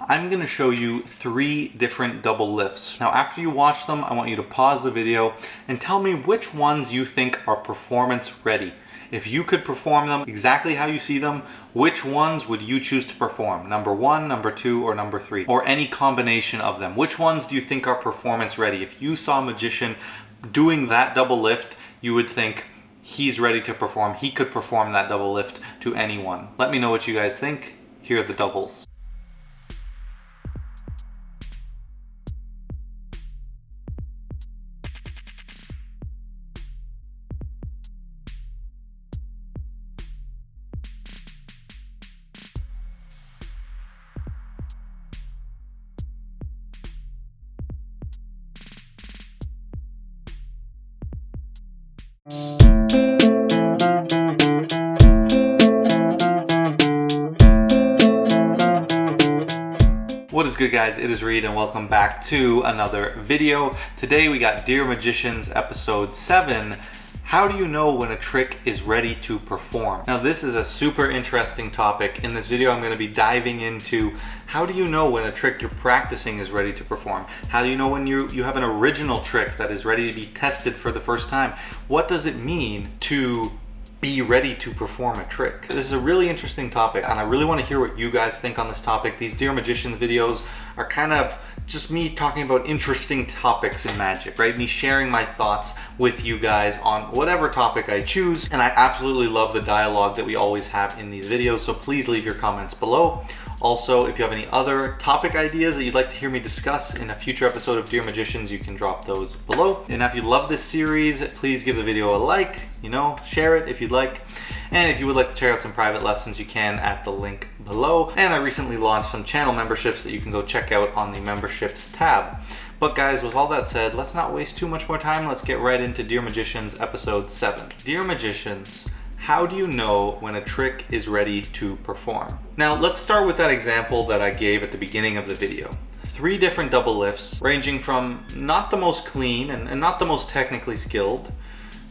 I'm going to show you 3 different double lifts. Now after you watch them, I want you to pause the video and tell me which ones you think are performance ready. If you could perform them exactly how you see them, which ones would you choose to perform? Number 1, number 2, or number 3? Or any combination of them. Which ones do you think are performance ready? If you saw a magician doing that double lift, you would think he's ready to perform. He could perform that double lift to anyone. Let me know what you guys think. Here are the doubles. What is good, guys? It is Reed and welcome back to another video. Today we got Dear Magicians episode 7. How do you know when a trick is ready to perform? Now this is a super interesting topic. In this video I'm going to be diving into how do you know when a trick you're practicing is ready to perform? How do you know when you have an original trick that is ready to be tested for the first time? What does it mean to be ready to perform a trick? This is a really interesting topic and I really want to hear what you guys think on this topic. These Dear Magicians videos are kind of just me talking about interesting topics in magic, right? Me sharing my thoughts with you guys on whatever topic I choose, and I absolutely love the dialogue that we always have in these videos, so please leave your comments below. Also, if you have any other topic ideas that you'd like to hear me discuss in a future episode of Dear Magicians, you can drop those below. And if you love this series, please give the video a like, share it if you'd like. And if you would like to check out some private lessons, you can at the link below. And I recently launched some channel memberships that you can go check out on the memberships tab. But guys, with all that said, let's not waste too much more time. Let's get right into Dear Magicians episode 7. Dear Magicians, how do you know when a trick is ready to perform? Now let's start with that example that I gave at the beginning of the video. 3 different double lifts ranging from not the most clean and not the most technically skilled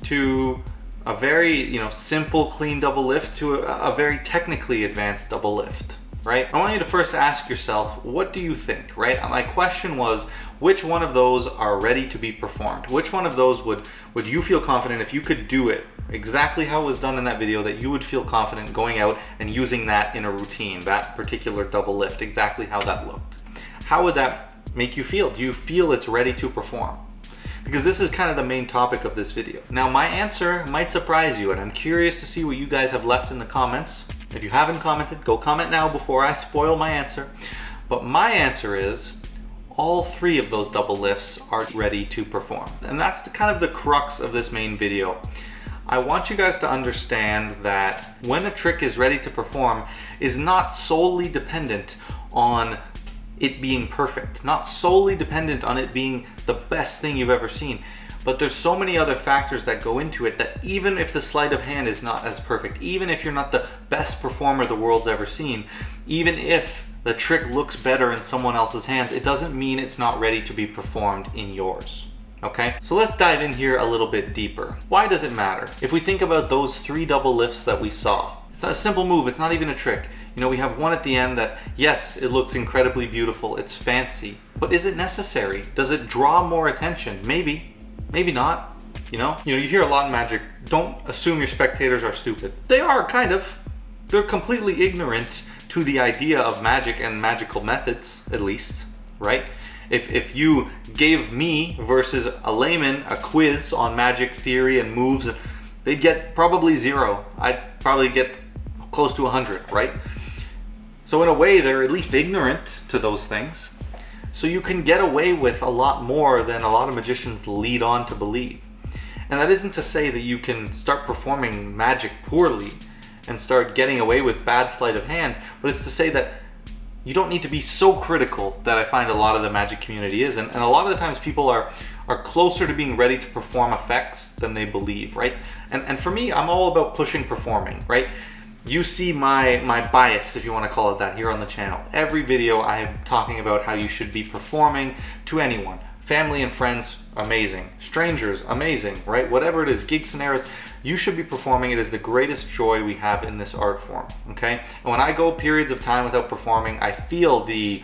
to a very simple clean double lift to a very technically advanced double lift, right? I want you to first ask yourself, what do you think, right? My question was, which one of those are ready to be performed? Which one of those would you feel confident if you could do it exactly how it was done in that video, that you would feel confident going out and using that in a routine, that particular double lift, exactly how that looked? How would that make you feel? Do you feel it's ready to perform? Because this is kind of the main topic of this video. Now my answer might surprise you, and I'm curious to see what you guys have left in the comments. If you haven't commented, go comment now before I spoil my answer. But my answer is all 3 of those double lifts are ready to perform. And that's kind of the crux of this main video. I want you guys to understand that when a trick is ready to perform is not solely dependent on it being perfect, not solely dependent on it being the best thing you've ever seen. But there's so many other factors that go into it that even if the sleight of hand is not as perfect, even if you're not the best performer the world's ever seen, even if the trick looks better in someone else's hands, it doesn't mean it's not ready to be performed in yours. Okay, so let's dive in here a little bit deeper. Why does it matter? If we think about those 3 double lifts that we saw, it's not a simple move, it's not even a trick. We have one at the end that, yes, it looks incredibly beautiful, it's fancy, but is it necessary? Does it draw more attention? Maybe, maybe not. You hear a lot in magic, don't assume your spectators are stupid. They are, kind of. They're completely ignorant to the idea of magic and magical methods, at least, right? If you gave me versus a layman a quiz on magic theory and moves, they'd get probably 0. I'd probably get close to 100, right? So in a way, they're at least ignorant to those things. So you can get away with a lot more than a lot of magicians lead on to believe. And that isn't to say that you can start performing magic poorly and start getting away with bad sleight of hand, but it's to say that you don't need to be so critical that I find a lot of the magic community is. And a lot of the times people are closer to being ready to perform effects than they believe, right? And for me, I'm all about pushing performing, right? You see my bias, if you want to call it that, here on the channel. Every video I am talking about how you should be performing to anyone. Family and friends, amazing. Strangers, amazing, right? Whatever it is, gig scenarios, you should be performing. It is the greatest joy we have in this art form, okay? And when I go periods of time without performing, I feel the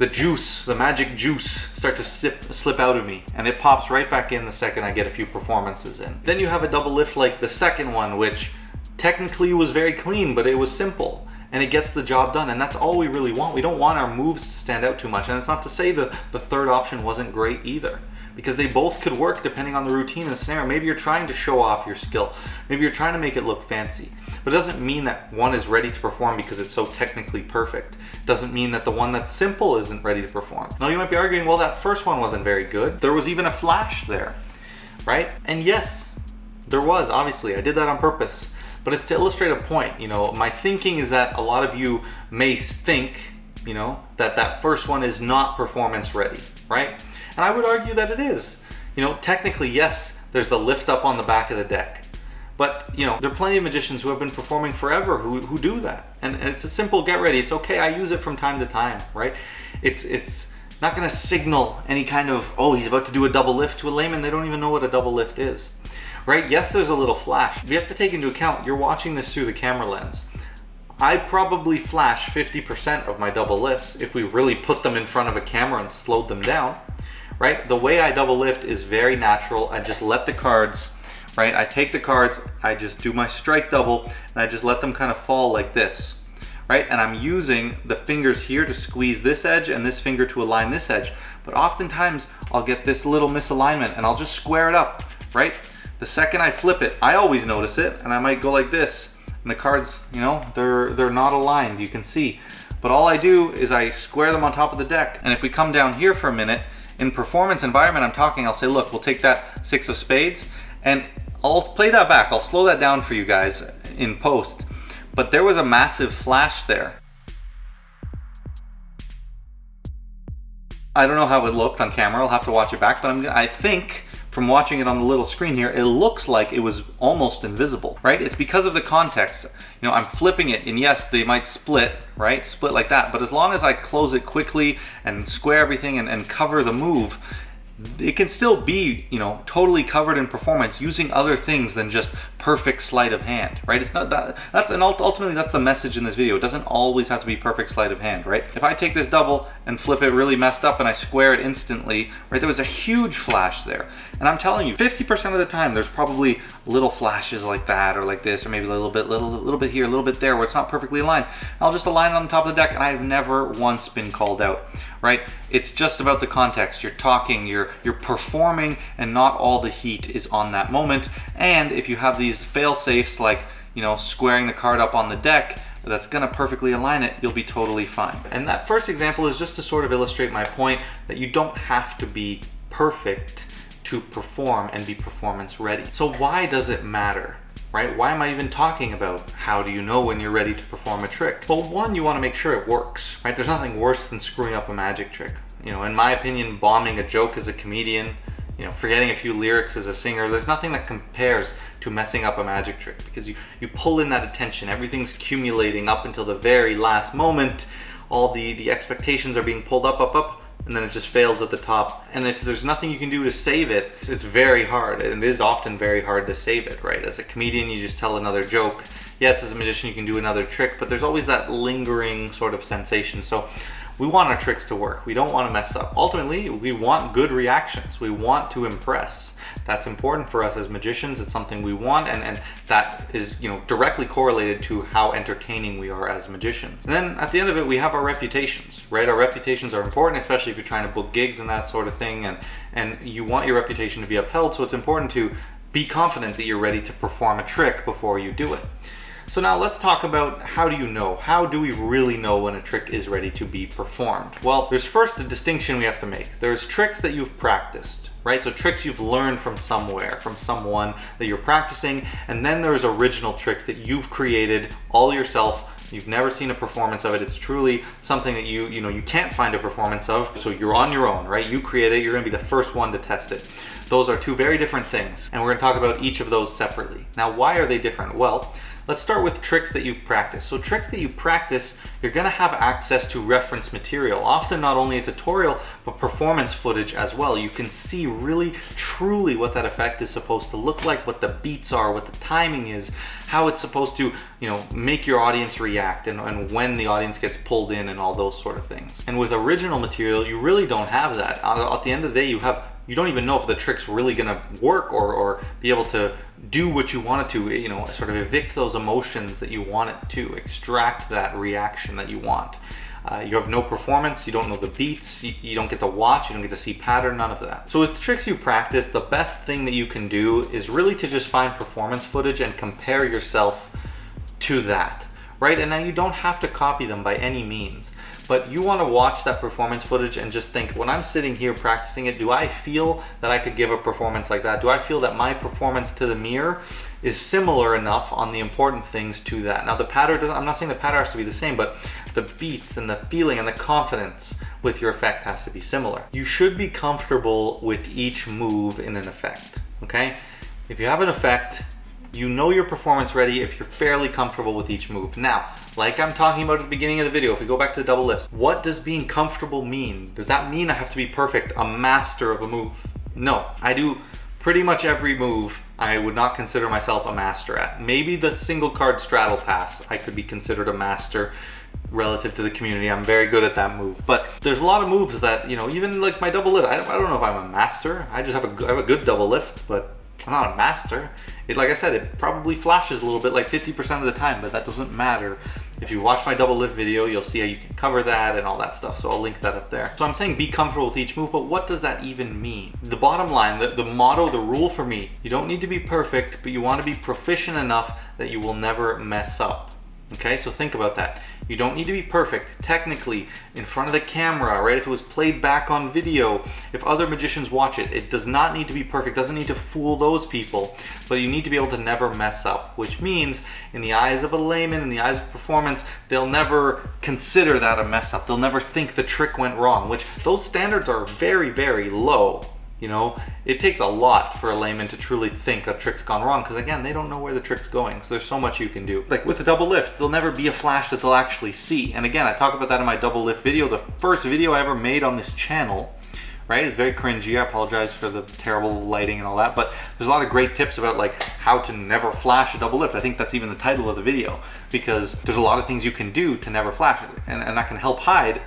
the juice, the magic juice, start to slip out of me, and it pops right back in the second I get a few performances in. Then you have a double lift like the second one, which technically was very clean, but it was simple, and it gets the job done, and that's all we really want. We don't want our moves to stand out too much, and it's not to say that the third option wasn't great either, because they both could work depending on the routine and the scenario. Maybe you're trying to show off your skill. Maybe you're trying to make it look fancy. But it doesn't mean that one is ready to perform because it's so technically perfect. It doesn't mean that the one that's simple isn't ready to perform. Now you might be arguing, well, that first one wasn't very good. There was even a flash there, right? And yes, there was, obviously. I did that on purpose. But it's to illustrate a point. My thinking is that a lot of you may think, that that first one is not performance ready, right? And I would argue that it is. Technically, yes, there's the lift up on the back of the deck. But, there are plenty of magicians who have been performing forever who do that. And it's a simple get ready. It's okay, I use it from time to time, right? It's not gonna signal any kind of, oh, he's about to do a double lift to a layman. They don't even know what a double lift is, right? Yes, there's a little flash. You have to take into account, you're watching this through the camera lens. I probably flash 50% of my double lifts if we really put them in front of a camera and slowed them down, right? The way I double lift is very natural. I just let the cards, right? I take the cards, I just do my strike double, and I just let them kind of fall like this, right? And I'm using the fingers here to squeeze this edge and this finger to align this edge. But oftentimes I'll get this little misalignment and I'll just square it up, right? The second I flip it, I always notice it, and I might go like this. And the cards, they're not aligned, you can see. But all I do is I square them on top of the deck. And if we come down here for a minute, in performance environment I'll say, look, we'll take that 6 of spades, and I'll play that back. I'll slow that down for you guys in post. But there was a massive flash there. I don't know how it looked on camera, I'll have to watch it back, but I think from watching it on the little screen here, it looks like it was almost invisible, right? It's because of the context. I'm flipping it, and yes, they might split, right? Split like that, but as long as I close it quickly and square everything and cover the move, it can still be, totally covered in performance using other things than just perfect sleight of hand, right? It's not that, ultimately that's the message in this video. It doesn't always have to be perfect sleight of hand, right? If I take this double and flip it really messed up and I square it instantly, right, there was a huge flash there. And I'm telling you, 50% of the time, there's probably little flashes like that, or like this, or maybe a little bit here, a little bit there, where it's not perfectly aligned. I'll just align it on the top of the deck, and I've never once been called out, right? It's just about the context. You're talking, you're performing, and not all the heat is on that moment. And if you have these fail safes, like, squaring the card up on the deck, that's gonna perfectly align it, you'll be totally fine. And that first example is just to sort of illustrate my point that you don't have to be perfect to perform and be performance ready. So why does it matter, right? Why am I even talking about how do you know when you're ready to perform a trick? Well, one, you want to make sure it works, right? There's nothing worse than screwing up a magic trick. In my opinion, bombing a joke as a comedian, forgetting a few lyrics as a singer, there's nothing that compares to messing up a magic trick, because you pull in that attention, everything's accumulating up until the very last moment, all the expectations are being pulled up, and then it just fails at the top. And if there's nothing you can do to save it, it's very hard. And it is often very hard to save it, right? As a comedian, you just tell another joke. Yes, as a magician, you can do another trick, but there's always that lingering sort of sensation. So we want our tricks to work. We don't want to mess up. Ultimately, we want good reactions. We want to impress. That's important for us as magicians. It's something we want, and that is, directly correlated to how entertaining we are as magicians. And then at the end of it, we have our reputations, right? Our reputations are important, especially if you're trying to book gigs and that sort of thing, and you want your reputation to be upheld, so it's important to be confident that you're ready to perform a trick before you do it. So now let's talk about, how do you know? How do we really know when a trick is ready to be performed? Well, there's first a distinction we have to make. There's tricks that you've practiced, right? So tricks you've learned from somewhere, from someone that you're practicing, and then there's original tricks that you've created all yourself. You've never seen a performance of it. It's truly something that you can't find a performance of, so you're on your own, right? You create it, you're gonna be the first one to test it. Those are two very different things, and we're gonna talk about each of those separately. Now, why are they different? Well, let's start with tricks that you've practiced. So tricks that you practice, you're gonna have access to reference material, often not only a tutorial, but performance footage as well. You can see really, truly what that effect is supposed to look like, what the beats are, what the timing is, how it's supposed to, make your audience react, and when the audience gets pulled in and all those sort of things. And with original material, you really don't have that. At the end of the day, you don't even know if the trick's really gonna work or be able to do what you want it to, sort of evict those emotions that you want it to, extract that reaction that you want. You have no performance, you don't know the beats, you don't get to watch, you don't get to see pattern, none of that. So with the tricks you practice, the best thing that you can do is really to just find performance footage and compare yourself to that, right? And now you don't have to copy them by any means, but you want to watch that performance footage and just think, when I'm sitting here practicing it, do I feel that I could give a performance like that? Do I feel that my performance to the mirror is similar enough on the important things to that? Now the pattern, I'm not saying the pattern has to be the same, but the beats and the feeling and the confidence with your effect has to be similar. You should be comfortable with each move in an effect, okay? If you have an effect, you know your performance ready if you're fairly comfortable with each move. Now, like I'm talking about at the beginning of the video, if we go back to the double lifts, what does being comfortable mean? Does that mean I have to be perfect, a master of a move? No, I do pretty much every move I would not consider myself a master at. Maybe the single card straddle pass, I could be considered a master relative to the community. I'm very good at that move. But there's a lot of moves that, even like my double lift, I don't know if I'm a master. I just have a good double lift, but I'm not a master. Like I said, it probably flashes a little bit like 50% of the time, but that doesn't matter. If you watch my double lift video, you'll see how you can cover that and all that stuff, so I'll link that up there. So I'm saying be comfortable with each move, but what does that even mean? The bottom line, the motto, the rule for me, you don't need to be perfect, but you want to be proficient enough that you will never mess up. Okay, so think about that. You don't need to be perfect technically in front of the camera, right? If it was played back on video, if other magicians watch it, it does not need to be perfect, doesn't need to fool those people, but you need to be able to never mess up, which means in the eyes of a layman, in the eyes of performance, they'll never consider that a mess up. They'll never think the trick went wrong, which those standards are very, very low. It takes a lot for a layman to truly think a trick's gone wrong, because again, they don't know where the trick's going, so there's so much you can do. Like with a double lift, there'll never be a flash that they'll actually see. And again, I talk about that in my double lift video, the first video I ever made on this channel, right? It's very cringy, I apologize for the terrible lighting and all that, but there's a lot of great tips about like how to never flash a double lift. I think that's even the title of the video, because there's a lot of things you can do to never flash it, and that can help hide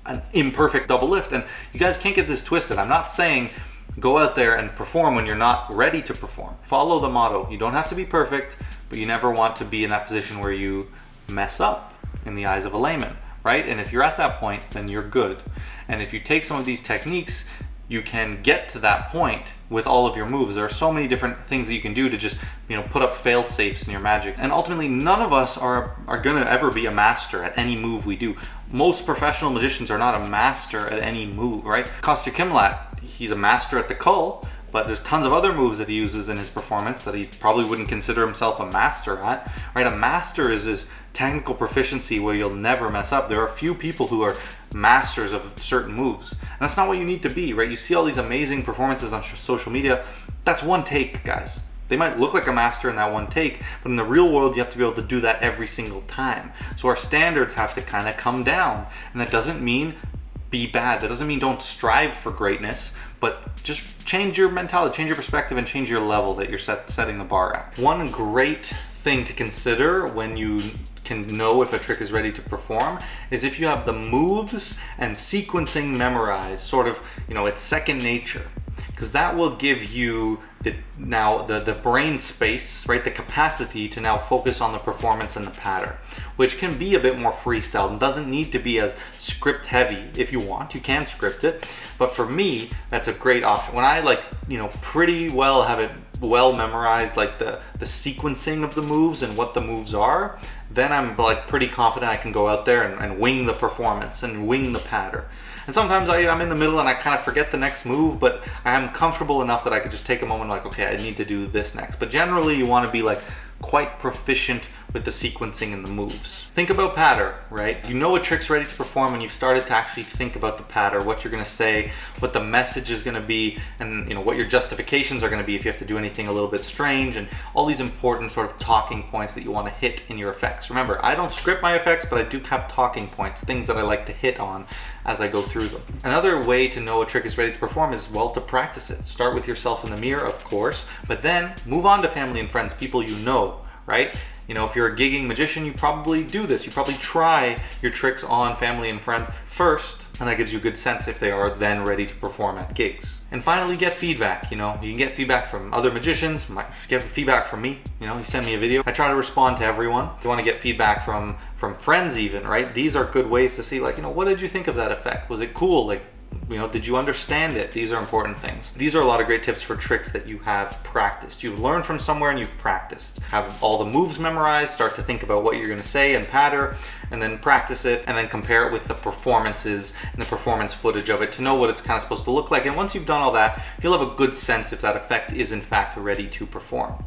an imperfect double lift. And you guys can't get this twisted. I'm not saying go out there and perform when you're not ready to perform. Follow the motto. You don't have to be perfect, but you never want to be in that position where you mess up in the eyes of a layman, right? And if you're at that point, then you're good. And if you take some of these techniques, you can get to that point with all of your moves. There are so many different things that you can do to just, put up fail safes in your magic. And ultimately, none of us are gonna ever be a master at any move we do. Most professional magicians are not a master at any move, right? Kostya Kimlat, he's a master at the cull, but there's tons of other moves that he uses in his performance that he probably wouldn't consider himself a master at, right? A master is his technical proficiency where you'll never mess up. There are a few people who are masters of certain moves, and that's not what you need to be, right? You see all these amazing performances on social media. That's one take, guys. They might look like a master in that one take, but in the real world, you have to be able to do that every single time. So our standards have to kind of come down, and that doesn't mean be bad. That doesn't mean don't strive for greatness, but just change your mentality, change your perspective, and change your level that you're setting the bar at. One great thing to consider when you can know if a trick is ready to perform is if you have the moves and sequencing memorized, sort of, it's second nature, because that will give you the brain space, right, the capacity to now focus on the performance and the pattern, which can be a bit more freestyle and doesn't need to be as script heavy. If you want, you can script it, but for me, that's a great option. When I pretty well have it well memorized, like the sequencing of the moves and what the moves are, then I'm pretty confident I can go out there and wing the performance and wing the pattern. And sometimes I'm in the middle and I kind of forget the next move, but I'm comfortable enough that I could just take a moment okay, I need to do this next. But generally you want to be quite proficient with the sequencing and the moves. Think about patter, right? You know a trick's ready to perform when you've started to actually think about the patter, what you're gonna say, what the message is gonna be, and what your justifications are gonna be if you have to do anything a little bit strange, and all these important sort of talking points that you wanna hit in your effects. Remember, I don't script my effects, but I do have talking points, things that I like to hit on as I go through them. Another way to know a trick is ready to perform is, well, to practice it. Start with yourself in the mirror, of course, but then move on to family and friends, people you know, right? If you're a gigging magician, you probably do this. You probably try your tricks on family and friends first, and that gives you a good sense if they are then ready to perform at gigs. And finally, get feedback. You can get feedback from other magicians, get feedback from me. You send me a video. I try to respond to everyone. You want to get feedback from friends even, right? These are good ways to see, what did you think of that effect? Was it cool? Did you understand it? These are important things. These are a lot of great tips for tricks that you have practiced. You've learned from somewhere and you've practiced. Have all the moves memorized, start to think about what you're gonna say and patter, and then practice it, and then compare it with the performances and the performance footage of it to know what it's kind of supposed to look like. And once you've done all that, you'll have a good sense if that effect is in fact ready to perform.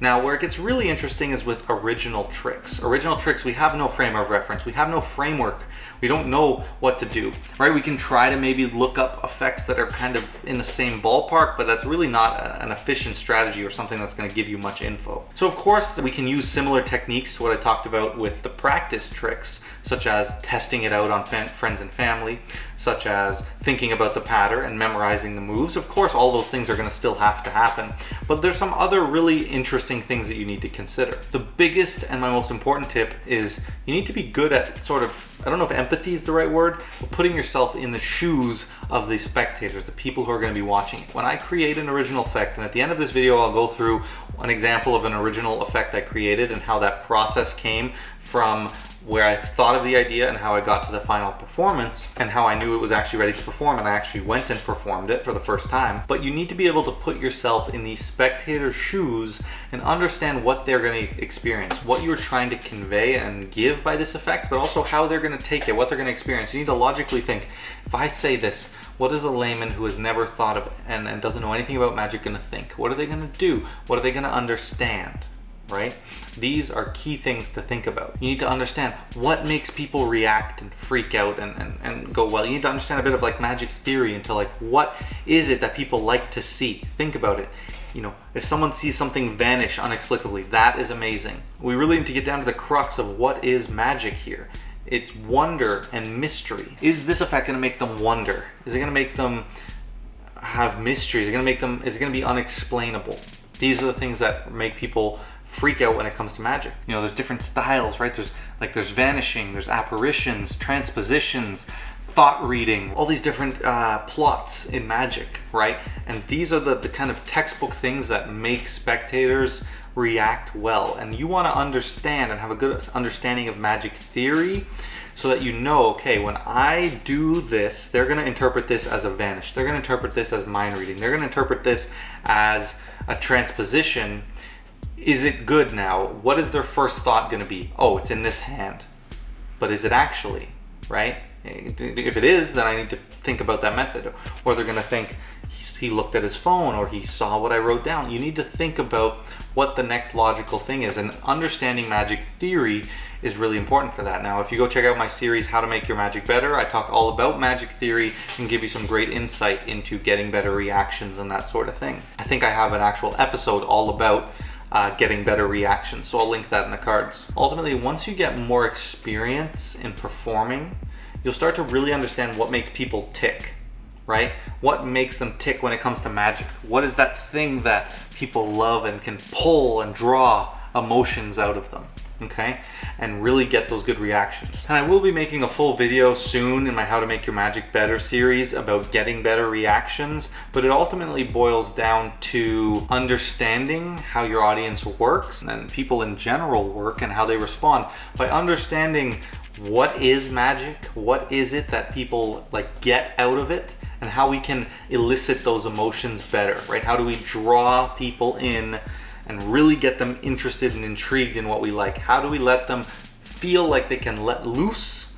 Now, where it gets really interesting is with original tricks. Original tricks, we have no frame of reference. We have no framework. We don't know what to do, right? We can try to maybe look up effects that are kind of in the same ballpark, but that's really not an efficient strategy or something that's going to give you much info. So of course, we can use similar techniques to what I talked about with the practice tricks, such as testing it out on friends and family, such as thinking about the patter and memorizing the moves. Of course, all those things are going to still have to happen, but there's some other really interesting things that you need to consider. The biggest and my most important tip is you need to be good at sort of, I don't know if empathy is the right word, but putting yourself in the shoes of the spectators, the people who are going to be watching it. When I create an original effect, and at the end of this video I'll go through an example of an original effect I created and how that process came from where I thought of the idea and how I got to the final performance and how I knew it was actually ready to perform, and I actually went and performed it for the first time. But you need to be able to put yourself in the spectator's shoes and understand what they're going to experience, what you're trying to convey and give by this effect, but also how they're going to take it, what they're going to experience. You need to logically think, if I say this, what is a layman who has never thought of it and doesn't know anything about magic going to think? What are they going to do? What are they going to understand? Right? These are key things to think about. You need to understand what makes people react and freak out and go, well, you need to understand a bit of magic theory into what is it that people like to see. Think about it. If someone sees something vanish inexplicably, that is amazing. We really need to get down to the crux of what is magic here. It's wonder and mystery. Is this effect going to make them wonder? Is it going to make them have mystery? Is it going to be unexplainable? These are the things that make people freak out when it comes to magic. There's different styles, right? There's vanishing, there's apparitions, transpositions, thought reading, all these different plots in magic, right? And these are the kind of textbook things that make spectators react well. And you want to understand and have a good understanding of magic theory so that okay, when I do this, they're going to interpret this as a vanish. They're going to interpret this as mind reading. They're going to interpret this as a transposition. Is it good now? What is their first thought going to be? Oh, it's in this hand. But is it actually, right? If it is, then I need to think about that method. Or they're going to think he looked at his phone or he saw what I wrote down. You need to think about what the next logical thing is, and understanding magic theory is really important for that. Now, if you go check out my series, How to Make Your Magic Better, I talk all about magic theory and give you some great insight into getting better reactions and that sort of thing. I think I have an actual episode all about getting better reactions, so I'll link that in the cards. Ultimately, once you get more experience in performing, you'll start to really understand what makes people tick, right? What makes them tick when it comes to magic? What is that thing that people love and can pull and draw emotions out of them? Okay, and really get those good reactions. And I will be making a full video soon in my How to Make Your Magic Better series about getting better reactions, but it ultimately boils down to understanding how your audience works and people in general work and how they respond. By understanding what is magic, what is it that people get out of it, and how we can elicit those emotions better, right? How do we draw people in and really get them interested and intrigued in what we like? How do we let them feel like they can let loose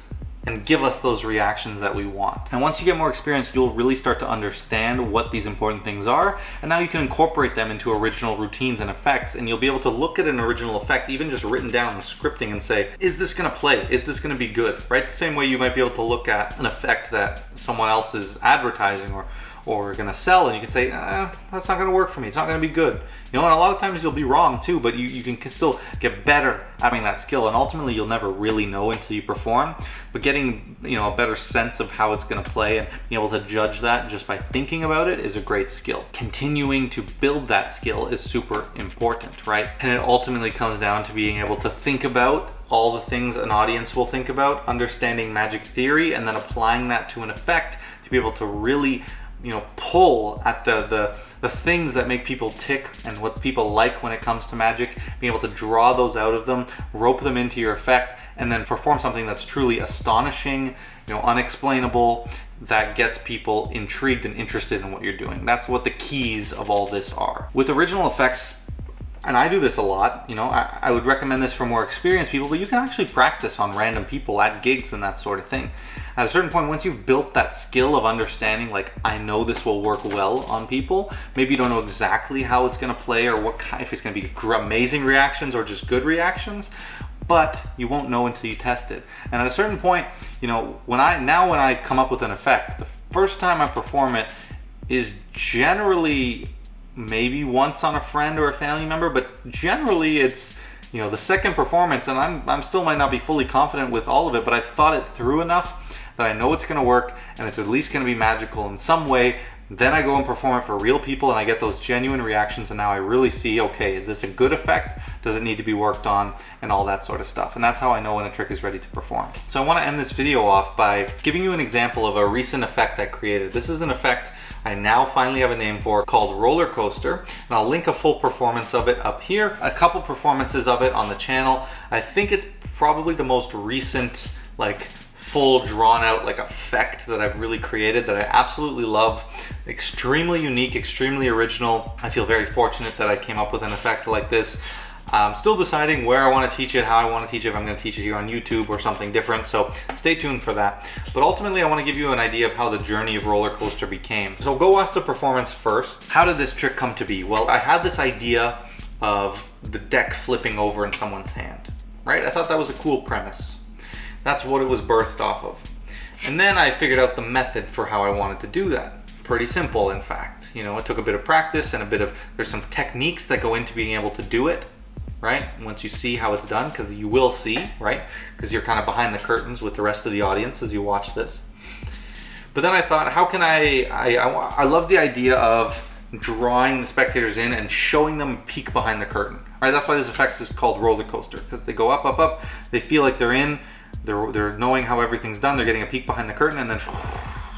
and give us those reactions that we want. And once you get more experience, you'll really start to understand what these important things are, and now you can incorporate them into original routines and effects, and you'll be able to look at an original effect, even just written down in the scripting, and say, is this gonna play? Is this gonna be good? Right? The same way you might be able to look at an effect that someone else is advertising or gonna sell, and you can say, that's not gonna work for me, it's not gonna be good. You know, and a lot of times you'll be wrong too, but you can still get better at having that skill, and ultimately you'll never really know until you perform. But getting, you know, a better sense of how it's gonna play and being able to judge that just by thinking about it is a great skill. Continuing to build that skill is super important, right? And it ultimately comes down to being able to think about all the things an audience will think about, understanding magic theory, and then applying that to an effect to be able to really, you know, pull at the things that make people tick and what people like when it comes to magic, being able to draw those out of them, rope them into your effect, and then perform something that's truly astonishing, you know, unexplainable, that gets people intrigued and interested in what you're doing. That's what the keys of all this are. With original effects, and I do this a lot, you know, I would recommend this for more experienced people, but you can actually practice on random people at gigs and that sort of thing. At a certain point, once you've built that skill of understanding, like, I know this will work well on people, maybe you don't know exactly how it's gonna play or what kind, if it's gonna be amazing reactions or just good reactions, but you won't know until you test it. And at a certain point, you know, when I come up with an effect, the first time I perform it is generally maybe once on a friend or a family member, but generally it's, you know, the second performance, and I'm still might not be fully confident with all of it, but I've thought it through enough that I know it's gonna work and it's at least gonna be magical in some way. Then I go and perform it for real people and I get those genuine reactions, and now I really see, okay, is this a good effect? Does it need to be worked on? And all that sort of stuff. And that's how I know when a trick is ready to perform. So I wanna end this video off by giving you an example of a recent effect I created. This is an effect I now finally have a name for, called roller coaster, and I'll link a full performance of it up here, a couple performances of it on the channel. I think it's probably the most recent, like, full drawn out like effect that I've really created, that I absolutely love. Extremely unique, extremely original. I feel very fortunate that I came up with an effect like this. I'm still deciding where I want to teach it, how I want to teach it, if I'm going to teach it here on YouTube or something different, so stay tuned for that. But ultimately I want to give you an idea of how the journey of roller coaster became. So go watch the performance first. How did this trick come to be? Well, I had this idea of the deck flipping over in someone's hand, right? I thought that was a cool premise. That's what it was birthed off of. And then I figured out the method for how I wanted to do that. Pretty simple, in fact. You know, it took a bit of practice and there's some techniques that go into being able to do it, right? Once you see how it's done, because you will see, right? Because you're kind of behind the curtains with the rest of the audience as you watch this. But then I thought, how can I love the idea of drawing the spectators in and showing them a peek behind the curtain, right? That's why this effect is called roller coaster, because they go up, up, up, they feel like they're in, they're knowing how everything's done, they're getting a peek behind the curtain, and then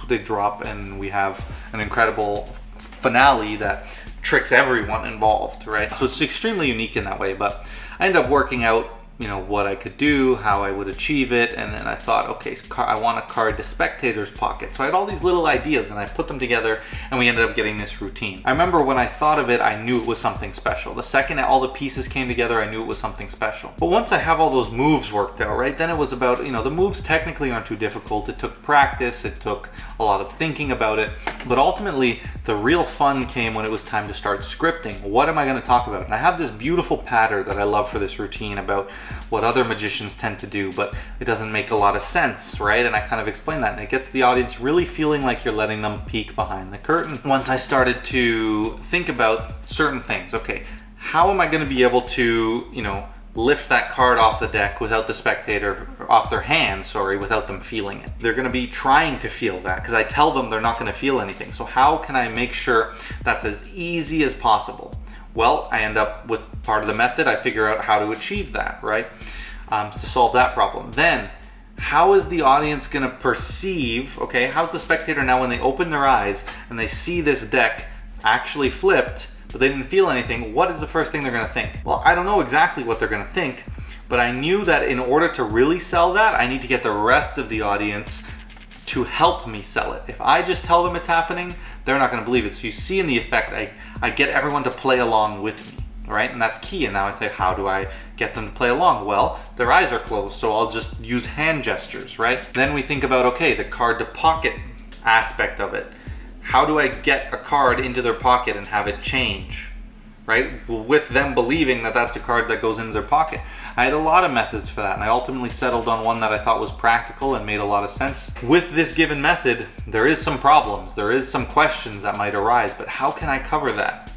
they drop, and we have an incredible finale that tricks everyone involved, right? So it's extremely unique in that way, but I ended up working out, you know, what I could do, how I would achieve it, and then I thought, okay, I want to card the spectator's pocket. So I had all these little ideas and I put them together and we ended up getting this routine. I remember when I thought of it, I knew it was something special. The second all the pieces came together, I knew it was something special. But once I have all those moves worked out, right, then it was about, you know, the moves technically aren't too difficult. It took practice, it took a lot of thinking about it, but ultimately the real fun came when it was time to start scripting. What am I going to talk about? And I have this beautiful pattern that I love for this routine about what other magicians tend to do, but it doesn't make a lot of sense, right? And I kind of explain that, and it gets the audience really feeling like you're letting them peek behind the curtain. Once I started to think about certain things, okay, how am I going to be able to, you know, lift that card off the deck without the spectator, off their hand, sorry, without them feeling it? They're going to be trying to feel that because I tell them they're not going to feel anything. So how can I make sure that's as easy as possible? Well, I end up with part of the method. I figure out how to achieve that, right? To solve that problem. Then, how is the audience going to perceive, okay, how's the spectator now when they open their eyes and they see this deck actually flipped, but they didn't feel anything, what is the first thing they're going to think? Well, I don't know exactly what they're going to think, but I knew that in order to really sell that, I need to get the rest of the audience to help me sell it. If I just tell them it's happening, they're not going to believe it. So you see in the effect, I get everyone to play along with me, right? And that's key. And now I think, how do I get them to play along? Well, their eyes are closed, so I'll just use hand gestures, right? Then we think about, okay, the card to pocket aspect of it. How do I get a card into their pocket and have it change, right? With them believing that that's a card that goes into their pocket. I had a lot of methods for that, and I ultimately settled on one that I thought was practical and made a lot of sense. With this given method, there is some problems, there is some questions that might arise, but how can I cover that?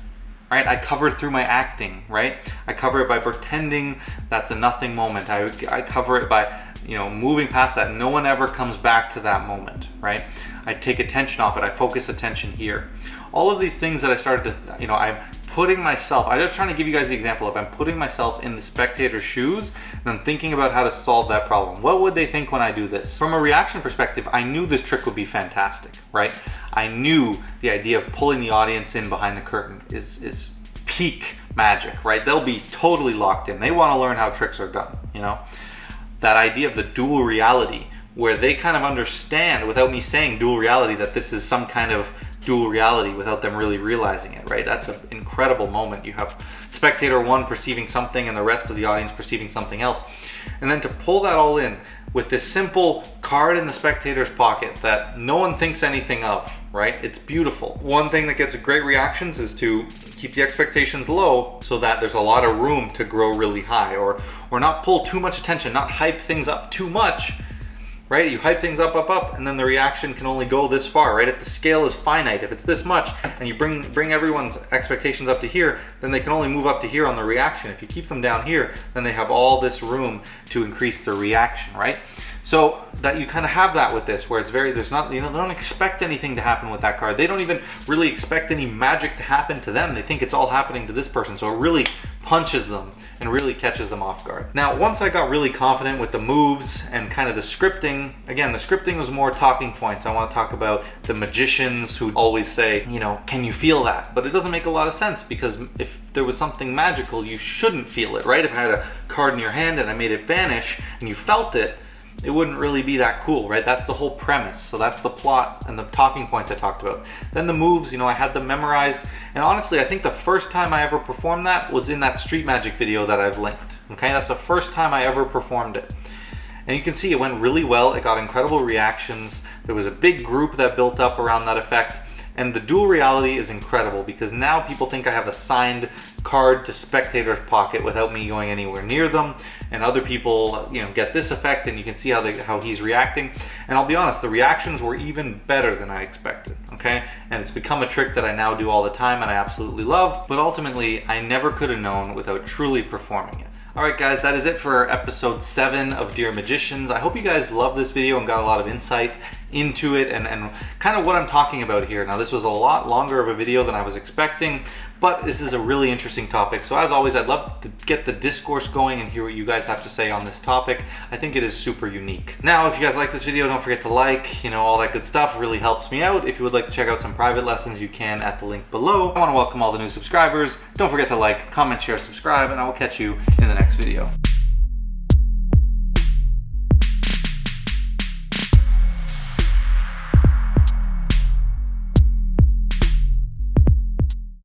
Right? I cover it through my acting, right? I cover it by pretending that's a nothing moment. I cover it by, moving past that. No one ever comes back to that moment, right? I take attention off it. I focus attention here. All of these things that I started to, I'm putting myself, I'm just trying to give you guys the example of I'm putting myself in the spectator's shoes and I'm thinking about how to solve that problem. What would they think when I do this? From a reaction perspective, I knew this trick would be fantastic, right? I knew the idea of pulling the audience in behind the curtain is peak magic, right? They'll be totally locked in. They want to learn how tricks are done, That idea of the dual reality, where they kind of understand without me saying dual reality that this is some kind of dual reality without them really realizing it, right? That's an incredible moment. You have spectator one perceiving something and the rest of the audience perceiving something else. And then to pull that all in with this simple card in the spectator's pocket that no one thinks anything of, right? It's beautiful. One thing that gets great reactions is to keep the expectations low so that there's a lot of room to grow really high, or not pull too much attention, not hype things up too much, right? You hype things up, and then the reaction can only go this far, right? If the scale is finite, if it's this much, and you bring everyone's expectations up to here, then they can only move up to here on the reaction. If you keep them down here, then they have all this room to increase the reaction, right? So that you kind of have that with this, where it's there's not, they don't expect anything to happen with that card. They don't even really expect any magic to happen to them. They think it's all happening to this person. So it really punches them and really catches them off guard. Now, once I got really confident with the moves and kind of the scripting, again, the scripting was more talking points. I want to talk about the magicians who always say, can you feel that? But it doesn't make a lot of sense, because if there was something magical, you shouldn't feel it, right? If I had a card in your hand and I made it vanish and you felt it, it wouldn't really be that cool, right? That's the whole premise. So that's the plot and the talking points I talked about. Then the moves, I had them memorized. And honestly, I think the first time I ever performed that was in that street magic video that I've linked. Okay, that's the first time I ever performed it. And you can see it went really well. It got incredible reactions. There was a big group that built up around that effect. And the dual reality is incredible, because now people think I have a signed card to spectator's pocket without me going anywhere near them, and other people get this effect, and you can see how he's reacting. And I'll be honest, the reactions were even better than I expected, okay? And it's become a trick that I now do all the time and I absolutely love, but ultimately I never could have known without truly performing it. Alright guys, that is it for episode 7 of Dear Magicians. I hope you guys loved this video and got a lot of insight into it and kind of what I'm talking about here. Now, this was a lot longer of a video than I was expecting, but this is a really interesting topic. So as always, I'd love to get the discourse going and hear what you guys have to say on this topic. I think it is super unique. Now, if you guys like this video, don't forget to like, all that good stuff. It really helps me out. If you would like to check out some private lessons, you can at the link below. I want to welcome all the new subscribers. Don't forget to like, comment, share, subscribe, and I will catch you in the next video.